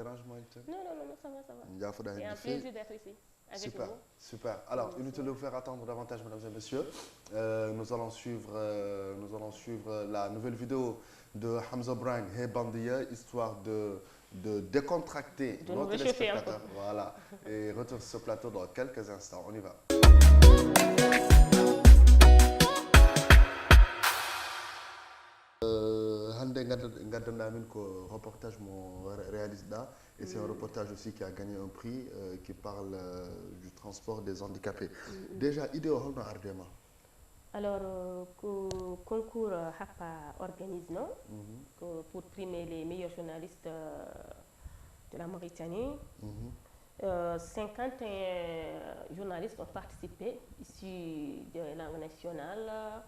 dérangement. Non, ça va. C'est un plaisir d'être ici. Avec Super, vous. super. Alors, inutile de vous faire attendre davantage, mesdames et messieurs. Nous allons suivre la nouvelle vidéo de Hamza Brang et Bandia, histoire de décontracter nos téléspectateurs. Voilà. Et retour sur ce plateau dans quelques instants. On y va. Hande gaddanɗa min ko reportage mo réalise là et c'est un reportage aussi qui a gagné un prix qui parle du transport des handicapés. Déjà idée o holno ardema? Alors concours HAPA organise non pour primer les meilleurs journalistes de la Mauritanie. 51 journalistes ont participé issus de langue nationale,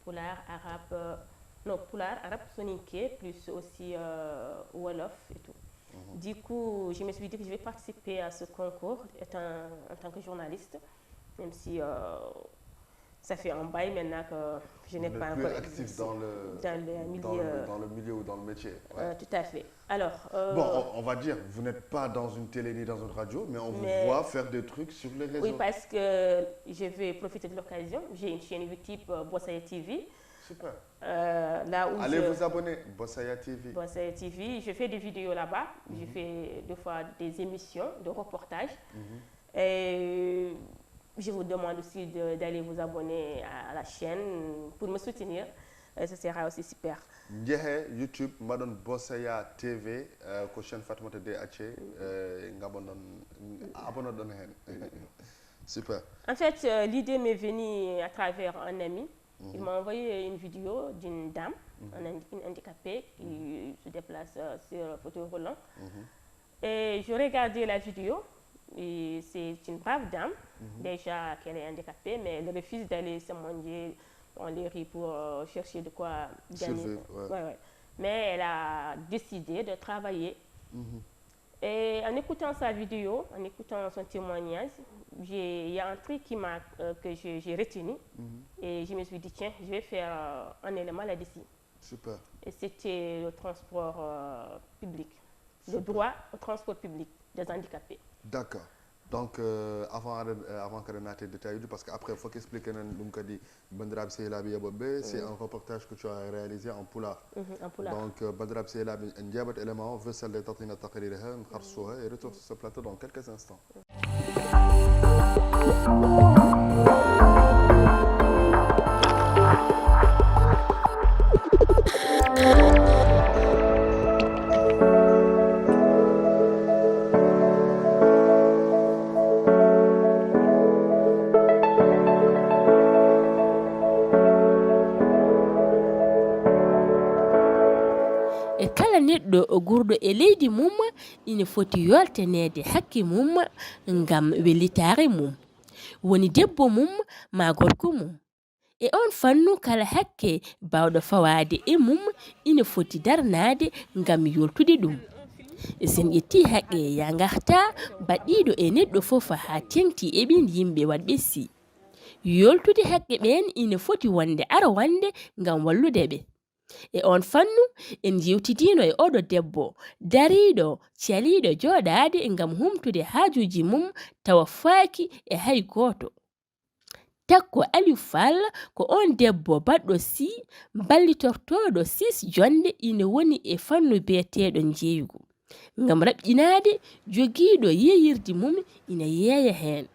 pulaar, arabe, soninké, plus aussi wolof et tout. Du coup, je me suis dit que je vais participer à ce concours en tant que journaliste, même si ça fait un bail maintenant que je n'ai pas encore actif dans le milieu ou dans le métier. Ouais. Tout à fait. Alors, bon, on va dire, vous n'êtes pas dans une télé ni dans une radio, mais on vous voit faire des trucs sur les réseaux. Oui, parce que je vais profiter de l'occasion. J'ai une chaîne YouTube Bossaya TV. Super. Là où allez vous abonner, Bossaya TV. Bossaya TV, je fais des vidéos là-bas. Je fais des fois des émissions de reportages. Et je vous demande aussi d'aller vous abonner à la chaîne pour me soutenir. Ce sera aussi super. YouTube, Madame Bossaya TV, ko chaîne Fatoumata DH, super. En fait, l'idée m'est venue à travers un ami. Il m'a envoyé une vidéo d'une dame, une handicapée qui se déplace sur fauteuil roulant. Et je regardais la vidéo. C'est une brave dame, déjà qu'elle est handicapée, mais elle refuse d'aller se manger dans les rues pour chercher de quoi gagner. Ouais. Mais elle a décidé de travailler. Et en écoutant sa vidéo, en écoutant son témoignage, il y a un truc que j'ai retenu. Et je me suis dit, tiens, je vais faire un élément là-dessus. Super. Et c'était le transport public, le droit au transport public des handicapés. D'accord. Donc, avant que Renate détaille, parce qu'après, il faut qu'expliquer c'est un reportage que tu as réalisé en Pulaar. Donc, Bandrab Seylabi, un diabète élément, veut celle de Tatina Takarireha, et retourne sur ce plateau dans quelques instants. neɗɗo gurɗo e leydi mum ina foti yoltanede hakke mum ngam wellitare mum woni debbo mum ma gorko mum e on fannu kala hakke bawɗo fawade e mum ina foti darnade ngam yoltude ɗum sen ƴetti haqqe ya garta baɗɗiɗo e neɗɗo fof ha tengti e ɓin yimɓe wadɓe si yoltude haqqe ɓen ina foti wonde ara wande ngam wallude ɓe e on fannu en jewtidino e oɗo debbo dariɗo caliɗo joɗade ngam humtude hajuji mum tawa faaki e hay goto takko Aliou Fall ko on debbo baɗɗo si ballitortoɗo 6 jonde ina woni e fannu biyeteɗo jeeyugo ngam raɓƴinade jogiiɗo yeyirdi mum ina yeeya hen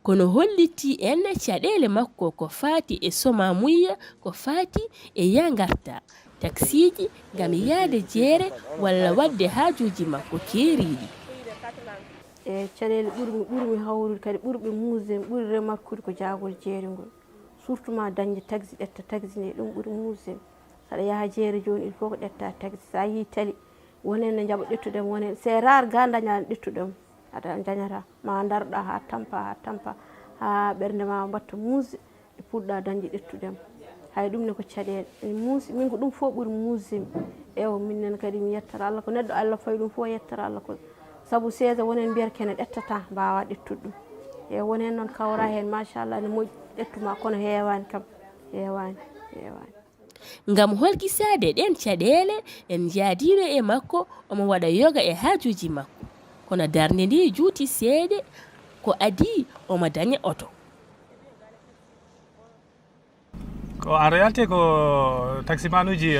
kono holliti en caɗele makko ko faati e soma muyya ko faati e yangarta taksiji ngam yaade jeere walla wadde haajuji makko keeriɗi e caɗele ɓurmi hawrude kadi ɓurɓe muusde ɓuri remarkude ko jaagol jeere ngol surtout ma dañde taxi ɗetta taxi nde ɗum ɓuri muusde saɗa yaha jeere joni il faut ko ɗetta taxi sa yi tali wonen ne jaɓa ɗettudem wonen c'est rare ga daña ɗettudem aɗa dañata ma daroɗa ha tampa ha ɓernde ma mbatta muusde e puɗɗa dañde ɗettudem hay ɗum ne ko caɗele muusi min ko ɗum fof ɓuri muusdemi ewo minnen kadi mi yettata Allah ko neɗɗo Allah fawi ɗum fof yettata Allah ko saabu seeɗa wonen mbiyata kene ɗettata mbawa ɗettude ɗum e wonen noon kawra hen machallah ne moƴƴi ɗettuma kono heewani kam heewani ngam holkisade ɗen caɗele en jaadino e makko omo waɗa yoga e haajuji makko kono darnde ndi juuti seede ko adi omo daña oto. ko en réalité ko taximanuji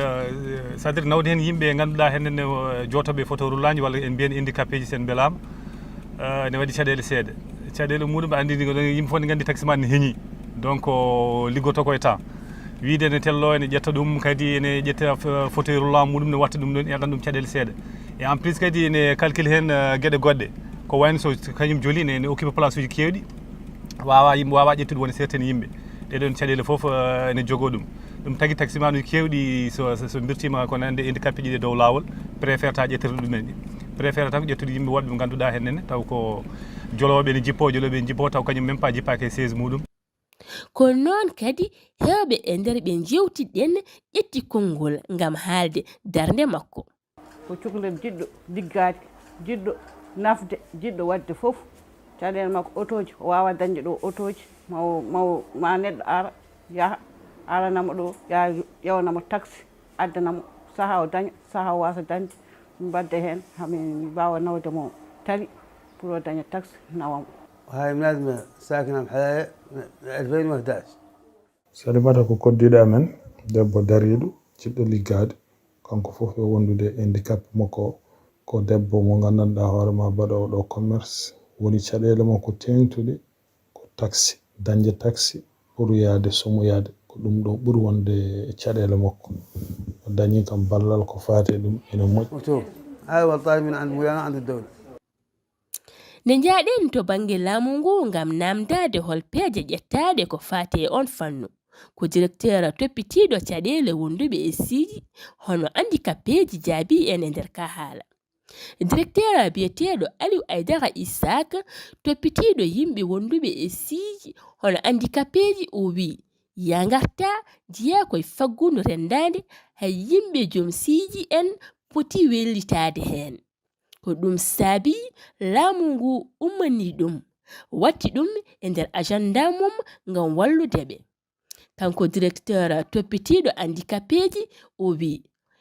c'est-à-dire nawde hen yimɓe ganduɗa henne jotoɓe photo roulaji walla en mbiyen handicapé ji sen belama ne waɗi caɗele seeɗa caɗele muɗum andi yimɓe fof ne gandi taximan ne heeñi donc liggoto koye temps wiide ne tello ene ƴetta ɗum kadi ene ƴetta fauteuil roulant muɗum ne watta ɗum ɗon eɗan ɗum caɗele seeɗa et en plus kadi ene calcule hen gueɗe goɗɗe ko wayno so kañum joli ne occupe place uji kewɗi wawa yimɓe wawa ƴettude won certaine yimɓe ɗeɗon caɗele foof ene jogo ɗum tagui taximan uji kewɗi so birtima kono ande handicapé ji ɗi dow lawol préfére ta ƴettirde ɗumen préfére tan ko ƴettude yimɓe woɗɓe ɓe ganduɗa hennene taw ko joloɓe ne jippo taw kañum même pas jippaki e 16 muɗum. ko noon kadi hewɓe e nder ɓe jewtiɗen ƴetti konngol ngam haalde darnde makko. ko cukalel jiɗɗo liggade jiɗɗo nafde jiɗɗo wadde fof caɗele makko otoji o wawa dañde ɗo otoji ma neɗɗo ara yaha aranamo ɗo ya ƴewanamo taxi addanamo saaha o daña saaha o wasa dañde mbadde hen hami mbawa nawde mo tari pour o daña taxi nawamo. هاي ملازمة ساكنة بحلايا 2011. salimata ko koddiɗo amen debbo dariɗo jiɗɗo liggade kanko fof e wondude handicap makko ko debbo mo gandanɗa hoorema baɗowo ɗo commerce woni caɗele makko tengtude ko taxi dañde taxi pour yaade somoyade ko ɗum ɗo ɓuuri wonde caɗele makko o dañi kam ballal ko faati e ɗum ene moƴƴi. هاي والله من عند مولانا عند الدولة. nde jaaɗen to bange laamu ngu ngam namdade holpeeje ƴettade ko faati e on fannu ko directeur toppitiɗo caɗele wonduɓe e siiji hono handicapéji jaabi en e nder ka haala. directeur biyeteɗo Aliou Aidara Isaka toppitiɗo yimɓe wonduɓe e siiji hono handicapéji o wi ya garta jiya koye faggundu rendade hay yimɓe joom siiji en poti wellitade hen ko ɗum saabi laamu ngu ummani ɗum watti ɗum e nder agenda mum ngam walludeɓe. kanko directeur toppitiɗo handicapéji o wi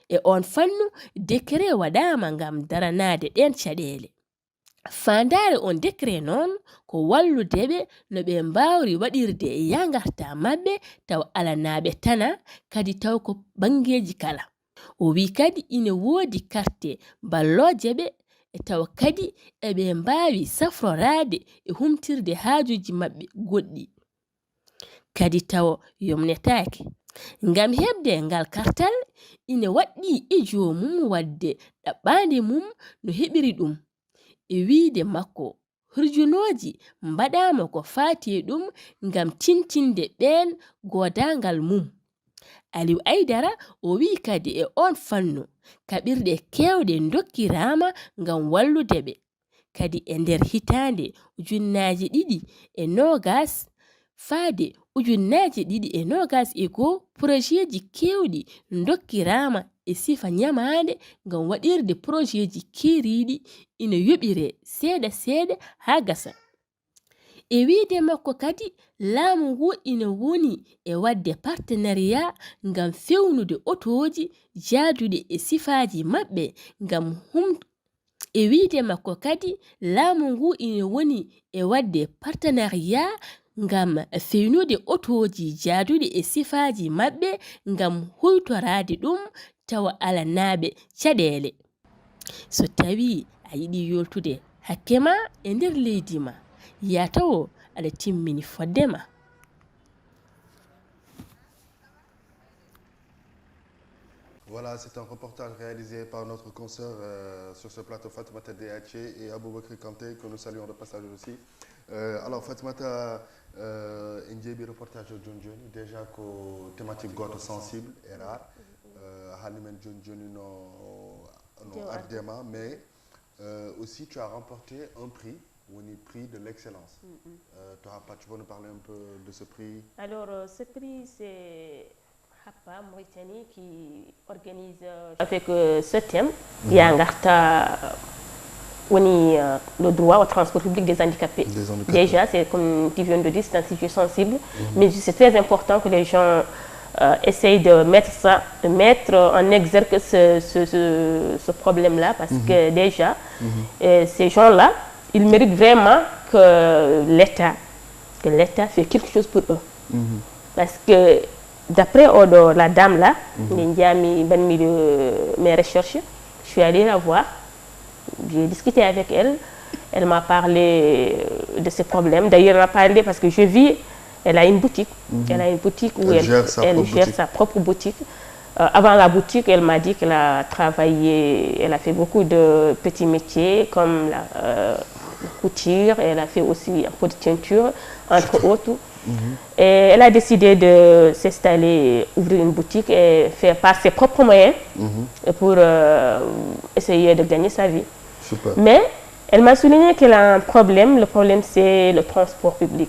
e on fannu décret waɗama ngam daranade ɗen caɗele fandare on décret noon ko walludeɓe no ɓe mbawri waɗirde e yangarta mabɓe taw alanaɓe tana kadi taw ko bangeji kala. o wi kadi ine woodi carte ballojeɓe e taw kadi eɓe mbawi safrorade e humtirde haajuji mabɓe goɗɗi kadi taw yomnetake ngam hebde ngal kartal ine waɗɗi e jomum wadde ɗaɓɓande mum no heɓiri ɗum e wiide makko hirjunoji mbaɗama ko faati e ɗum ngam tintinde ɓen godangal mum. Aliou Aidara o wi kadi e on fannu kaɓirɗe kewɗe dokkirama ngam walludeɓe kadi e nder hitande 2020 faade 2021 projetji kewɗi dokkirama e sifa nyamande ngam waɗirde projetji keeriɗi ina yoɓire seeɗa seeɗa ha gasa. e wiide makko kadi laamu ngu ina woni e wadde partenariat ngam fewnude otoji jaaduɗe e sifaji maɓɓe ngam e wiide makko kadi laamu ngu ina woni e wadde partenariat ngam fewnude otoji jaaduɗe e sifaji maɓɓe ngam huytorade ɗum tawa alanaɓe caɗele. so tawi a yiɗi yoltude hakke ma e nder leydi ma ya tawo aɗa timmini fodde ma. Voilà, c'est un reportage réalisé par notre consoeur sur ce plateau, Fatoumata Diaché et Aboubakry Kanté, que nous saluons de passage aussi. Alors, Fatoumata, un reportage de John Johnny, déjà que thématique goto sensible et rare. Halimen John Johnny no Ardema, mais aussi tu as remporté un prix. Prix de l'excellence. Tu peux nous parler un peu de ce prix? Alors, ce prix, c'est HAPA Mauritanie qui organise avec ce thème. Yangarta, le droit au transport public des handicapés. Déjà, c'est comme tu viens de dire, c'est un sujet sensible, mais c'est très important que les gens essaye de mettre en exergue ce problème-là, parce que déjà, ces gens-là, ils méritent vraiment que l'État fait quelque chose pour eux. Parce que d'après la dame là, mes recherches, je suis allée la voir, j'ai discuté avec elle, elle m'a parlé de ses problèmes. D'ailleurs, elle m'a parlé parce que je vis, elle a une boutique. Elle a une boutique où elle gère sa propre boutique. Avant la boutique, elle m'a dit qu'elle a travaillé, elle a fait beaucoup de petits métiers comme la couture, elle a fait aussi un peu de teinture, entre autres. Et elle a décidé de s'installer, ouvrir une boutique et faire par ses propres moyens pour essayer de gagner sa vie. Super. Mais elle m'a souligné qu'elle a un problème. Le problème, c'est le transport public.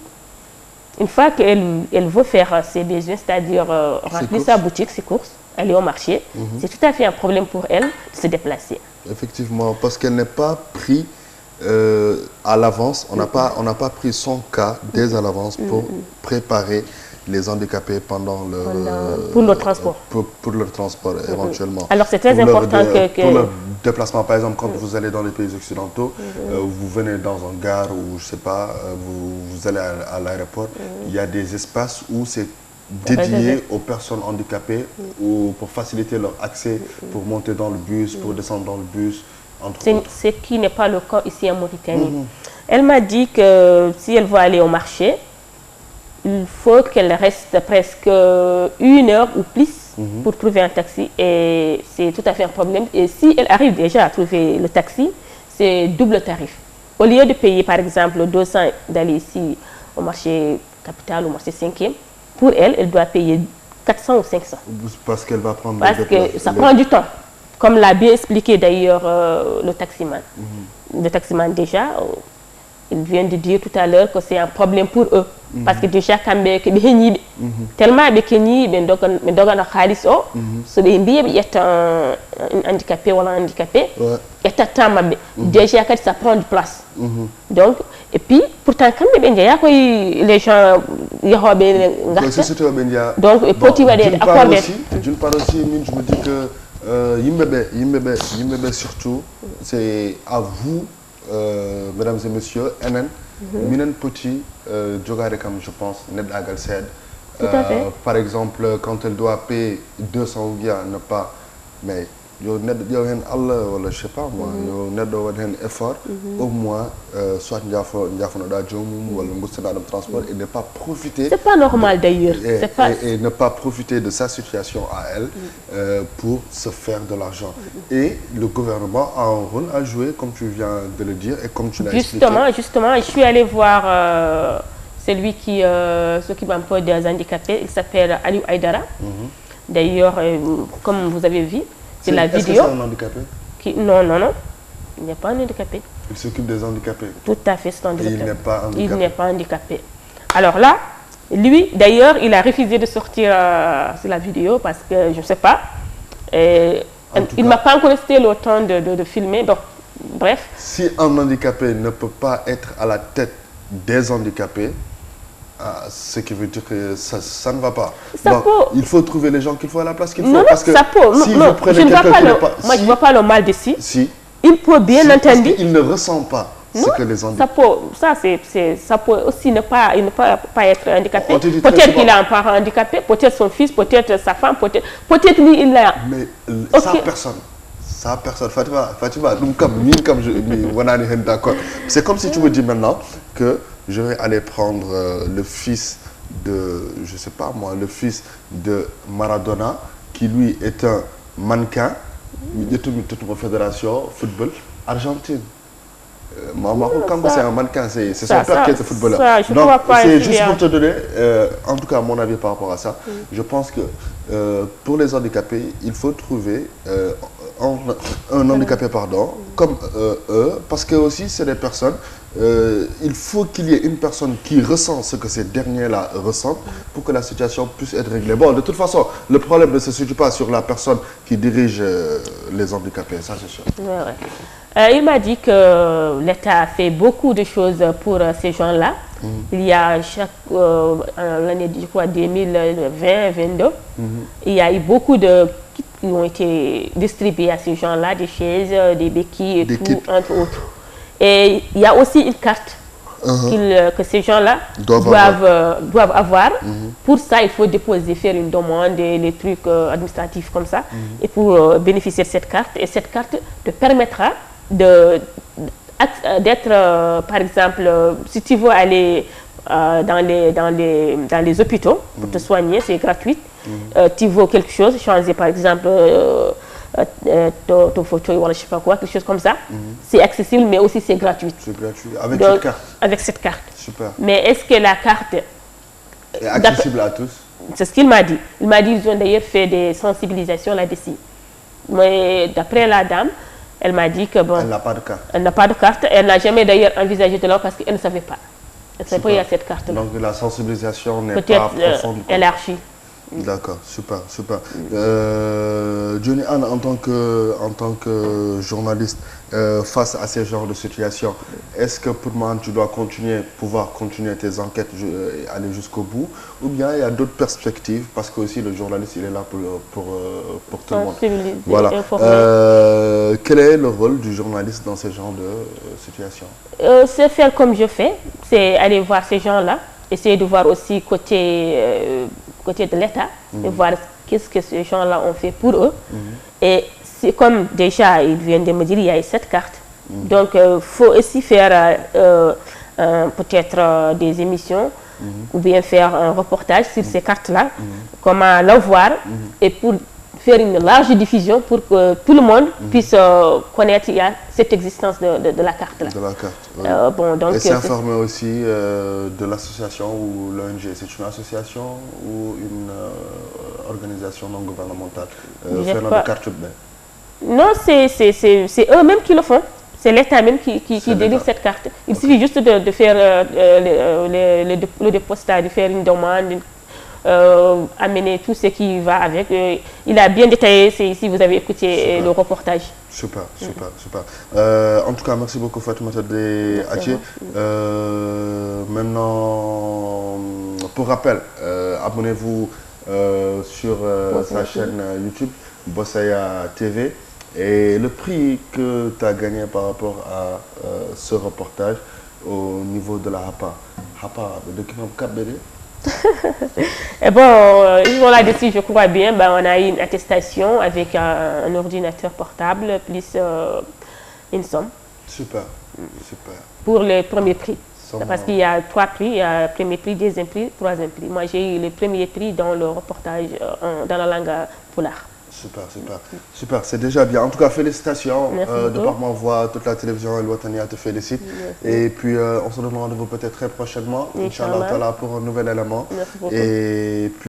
Une fois qu'elle veut faire ses besoins, c'est-à-dire remplir sa boutique, ses courses, aller au marché, c'est tout à fait un problème pour elle de se déplacer. Effectivement, parce qu'elle n'est pas prise à l'avance, on n'a pas pris son cas dès à l'avance pour préparer les handicapés pendant pour le transport. Pour leur transport éventuellement. Alors c'est très important pour leur déplacement, par exemple, quand vous allez dans les pays occidentaux, vous venez dans un gare ou je sais pas, vous allez à l'aéroport, il y a des espaces où c'est dédié aux personnes handicapées ou pour faciliter leur accès, pour monter dans le bus, pour descendre dans le bus. Ce qui n'est pas le cas ici en Mauritanie. Elle m'a dit que si elle veut aller au marché, il faut qu'elle reste presque 1 heure ou plus pour trouver un taxi, et c'est tout à fait un problème. Et si elle arrive déjà à trouver le taxi, c'est double tarif. Au lieu de payer par exemple 200 d'aller ici au marché capital, au marché 5e, pour elle, elle doit payer 400 ou 500. Parce qu'elle va prendre Parce que ça prend du temps. Comme l'a bien expliqué d'ailleurs le taximan. Le taximan déjà, il vient de dire tout à l'heure que c'est un problème pour eux. Parce que déjà, quand tellement ils dogan khalis o so be mbiye be yetta un handicapé wala handicapé yetta tamabbe déjà quand ça prend de place. Donc et puis pourtant quand be ndia koy les gens yahobe ngarta donc poti wade accordé. D'une part aussi, je me dis que Yimbebe surtout, c'est à vous, mesdames et messieurs, Minen Petit, Djogarekam, je pense, Ned Agalsed. Par exemple, quand elle doit payer 200 ou bien, ne pas, mais il y a un je sais pas moi, il y a un effort, au moins, soit il y a un transport et ne pas profiter. C'est pas normal d'ailleurs. Et ne pas profiter de sa situation à elle pour se faire de l'argent. Et le gouvernement a un rôle à jouer, comme tu viens de le dire et comme tu l'as expliqué. Justement, je suis allée voir celui qui s'occupe un peu des handicapés. Il s'appelle Aliou Aïdara. D'ailleurs, comme vous avez vu, c'est la vidéo. Est-ce que c'est un handicapé? Non, il n'est pas un handicapé. Il s'occupe des handicapés. Tout à fait, c'est un handicapé. Et il n'est pas handicapé. Il n'est pas handicapé. Alors là, lui, d'ailleurs, il a refusé de sortir sur la vidéo parce que, je ne sais pas, il ne m'a pas encore laissé le temps de filmer. Donc, bref. Si un handicapé ne peut pas être à la tête des handicapés, ce qui veut dire que ça ne va pas. Donc, il faut trouver les gens qu'il faut à la place qu'il faut. Non, parce que ça peut. Si non, vous prenez je ne vois pas moi, je ne vois pas le mal d'ici. Si. Il peut bien entendu. Il ne ressent pas ce que les handicapés. Ça peut aussi ne pas être handicapé. Peut-être qu'il a un parent handicapé, peut-être son fils, peut-être sa femme, peut-être lui, il a. Mais ça, personne. Fatima, d'accord. C'est comme si tu me dis maintenant que je vais aller prendre le fils de, je sais pas moi, le fils de Maradona, qui lui est un mannequin, de toute fédération football Argentine. C'est un mannequin, c'est son père qui est footballeur. Donc c'est juste pour te donner, en tout cas mon avis par rapport à ça. Je pense que pour les handicapés, il faut trouver un handicapé, pardon, comme eux, parce que aussi c'est des personnes, il faut qu'il y ait une personne qui ressent ce que ces derniers-là ressentent pour que la situation puisse être réglée. Bon, de toute façon, le problème ne se situe pas sur la personne qui dirige les handicapés, ça c'est sûr. Il m'a dit que l'État a fait beaucoup de choses pour ces gens-là. Il y a l'année, je crois, 2020-2022, il y a eu beaucoup de kits qui ont été distribués à ces gens-là, des chaises, des béquilles et tout, entre autres. Et il y a aussi une carte que ces gens-là doivent avoir. Pour ça, il faut déposer, faire une demande, les trucs administratifs comme ça, et pour bénéficier de cette carte. Et cette carte te permettra d'être, par exemple, si tu veux aller dans les hôpitaux pour te soigner, c'est gratuit. Tu veux quelque chose, changer par exemple ton fauteuil ou je ne sais pas quoi, quelque chose comme ça, c'est accessible, mais aussi c'est gratuit. C'est gratuit, avec cette carte. Avec cette carte. Super. Mais est-ce que la carte est accessible à tous? C'est ce qu'il m'a dit. Il m'a dit qu'ils ont d'ailleurs fait des sensibilisations là-dessus. Mais d'après la dame, elle m'a dit que bon... Elle n'a pas de carte. Elle n'a pas de carte. Elle n'a jamais d'ailleurs envisagé de l'avoir parce qu'elle ne savait pas. Elle ne savait pas qu'il y a cette carte-là. Donc la sensibilisation n'est pas profonde. Élargie. D'accord, super, super. Johnny Anne, en tant que journaliste, face à ces genres de situations, est-ce que pour moi tu dois pouvoir continuer tes enquêtes et aller jusqu'au bout, ou bien il y a d'autres perspectives, parce que aussi le journaliste il est là pour tout le monde. Voilà. Quel est le rôle du journaliste dans ce genre de situation? C'est faire comme je fais, c'est aller voir ces gens-là, essayer de voir aussi côté de l'État, et voir qu'est-ce que ces gens-là ont fait pour eux. Et c'est comme déjà, ils viennent de me dire, il y a cette carte. Donc, il faut aussi faire peut-être des émissions, ou bien faire un reportage sur ces cartes-là, comment l'avoir, et pour faire une large diffusion pour que tout le monde puisse connaître cette existence de la carte-là. De la carte, oui. Et s'informer aussi de l'association ou l'ONG. C'est une association ou une organisation non gouvernementale? Non, c'est eux-mêmes qui le font. C'est l'État même qui délivre cette carte. Il suffit juste de faire le dépositaire, de faire une demande, amener tout ce qui va avec. Il a bien détaillé, si vous avez écouté le reportage. Super, super, super. En tout cas, merci beaucoup Fatoumata Athie. Maintenant, pour rappel, abonnez-vous sur sa chaîne YouTube, Bossaya TV. Et le prix que tu as gagné par rapport à ce reportage au niveau de la HAPA, de KBD? Et bon, ils vont là-dessus, je crois bien. On a eu une attestation avec un ordinateur portable plus une somme. Super, super. Pour le premier prix. Parce qu'il y a 3 prix, il y a premier prix, deuxième prix, troisième prix. Moi, j'ai eu le premier prix dans le reportage dans la langue polar. Super, super, super, c'est déjà bien. En tout cas, félicitations. De par ma voix, toute la télévision El Watania te félicite. Et puis, on se donne rendez-vous peut-être très prochainement, Inch'Allah, pour un nouvel élément. Merci beaucoup. Et puis,